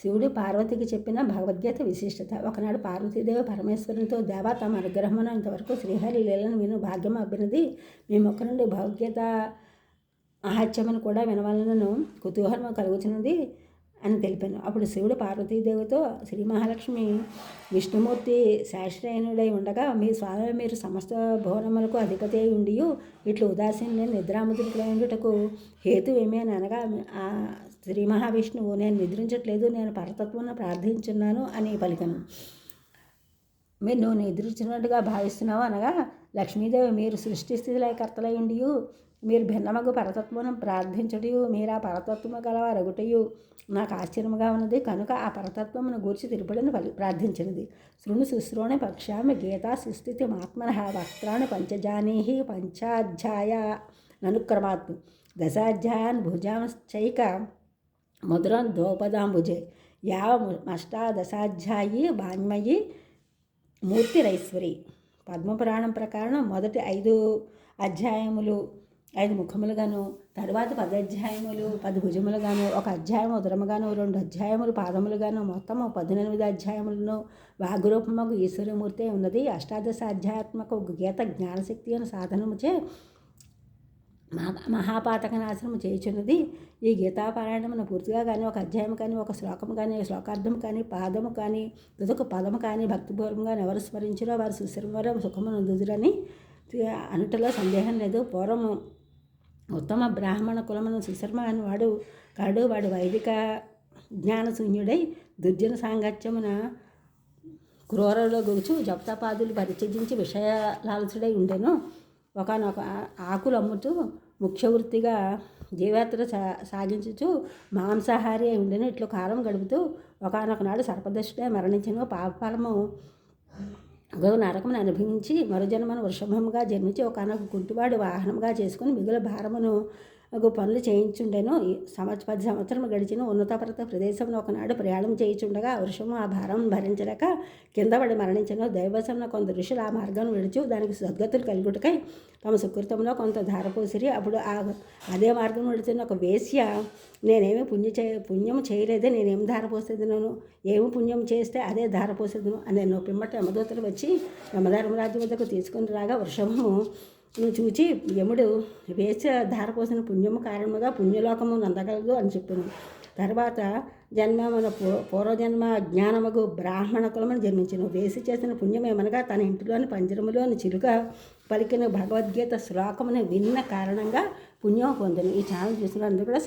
శివుడు పార్వతికి చెప్పిన భగవద్గీత విశిష్టత. ఒకనాడు పార్వతీదేవి పరమేశ్వరునితో, దేవా, తమ అనుగ్రహమున ఇంతవరకు శ్రీహరి లీలను విను భాగ్యం అబ్బినది. మీ మొక్క నుండి భగవద్గీత మహాత్మ్యమును కూడా వినవలనను కుతూహలము కలుగుతున్నది అని తెలిపాను. అప్పుడు శివుడు పార్వతీదేవితో, శ్రీ మహాలక్ష్మి విష్ణుమూర్తి శాస్త్రయనుడై ఉండగా మీ స్వామి మీరు సమస్త భువనములకు అధిపతి అయి ఉండి ఇట్లు ఉదాసీన నిద్రాముద్రికులై ఉండుటకు హేతు ఏమి అని అనగా, ఆ శ్రీ మహావిష్ణువు, నేను నిద్రించట్లేదు, నేను పరతత్వమును ప్రార్థించున్నాను అని పలికను. మీరు నువ్వు నిద్రించినట్టుగా భావిస్తున్నావు అనగా, లక్ష్మీదేవి, మీరు సృష్టి స్థితిలై కర్తలై ఉండి మీరు భిన్నమగు పరతత్వమును ప్రార్థించటయు మీరు ఆ పరతత్వము గలవారగుటయు నాకు ఆశ్చర్యముగా ఉన్నది. కనుక ఆ పరతత్వమును గూర్చి తిరుపడిని ప్రార్థించినది. శృణు శుశ్రూణి పక్ష్యామి గీతా సుస్థితి మాత్మన వక్త్రాన్ని పంచజానీహి పంచాధ్యాయ ననుక్రమాత్ దశాధ్యాయాన్ భుజాంశ్చైక మధురం ద్రౌపదాంబుజే యావమష్టాదశాధ్యాయి వాంగ్మయి మూర్తిరైశ్వరి. పద్మపురాణం ప్రకారం మొదటి 5 అధ్యాయములు 5 ముఖములుగాను, తరువాత 10 అధ్యాయములు 10 భుజములుగాను, 1 అధ్యాయం ఉదరముగాను, 2 అధ్యాయములు పాదములుగాను, మొత్తము 18 అధ్యాయములను వాగ్రూపముకు ఈశ్వరమూర్తి ఉన్నది. అష్టాదశ అధ్యాత్మక గీత జ్ఞానశక్తి అని సాధనముచే మహాపాతకనాశనము చేయుచున్నది. ఈ గీతాపారాయణమును పూర్తిగా కానీ, 1 అధ్యాయం కానీ, 1 శ్లోకము కానీ, శ్లోకార్థం కానీ, పాదము కానీ, తుదకు పదము కానీ భక్తిపూర్వకంగా ఎవరు స్మరించినో వారు సుశిరమర సుఖము నందుదురని అనుటలో సందేహం లేదు. పూర్వము ఉత్తమ బ్రాహ్మణ కులమును సుశర్మ అని వాడు వైదిక జ్ఞానశూన్యుడై దుర్జన సాంగత్యమున క్రూరలో గురుచు జప్తపాదులు పరిత్యజించి విషయాలాలసుడై ఉండెను. ఒకనొక ఆకులు అమ్ముతూ ముఖ్య వృత్తిగా జీవయాత్ర సాగించుచు మాంసాహారి అయి ఉండెను. ఇట్లు కాలం గడుపుతూ ఒకనొకనాడు సర్పదశుడై మరణించిన. పాపఫలము నరకమును అనుభవించి మరుజన్మను వృషభముగా జన్మించి ఒకనొక కుంటివాడు వాహనంగా చేసుకుని మిగుల భారమును పనులు చేయించుండెను. 10 సంవత్సరములు గడిచిన. ఉన్నతపర్వత ప్రదేశంలో ఒకనాడు ప్రయాణం చేయించుండగా వృషము ఆ భారం భరించలేక కింద పడి మరణించను. దైవవశమున కొంత ఋషులు ఆ మార్గం విడుచు దానికి సద్గతులు కలుగుటకై తమ సుకృతంలో కొంత ధారపోసిరి. అప్పుడు అదే మార్గం విడుతున్న ఒక వేశ్య, నేనేమి పుణ్యం చేయలేదే, నేనేం ధారపోసేదను, ఏమి పుణ్యం చేస్తే అదే ధారపోసేదను అని నేను పిమ్మట యమదూతలు వచ్చి యమధర్మరాజు వద్దకు తీసుకుని రాగా వృషభము చూచి యముడు వేశ్య ధారపోసిన పుణ్యము కారణముగా పుణ్యలోకము నందగలదు అని చెప్పింది. తర్వాత జన్మ మన పూర్వజన్మ జ్ఞానమగు బ్రాహ్మణ కులమని జన్మించను. వేసి చేసిన పుణ్యమేమనగా తన ఇంటిలోని పంజరములోని చిలుక పలికిన భగవద్గీత శ్లోకముని విన్న కారణంగా పుణ్యం పొందను. ఈ ఛానల్ చూసినందుకు కూడా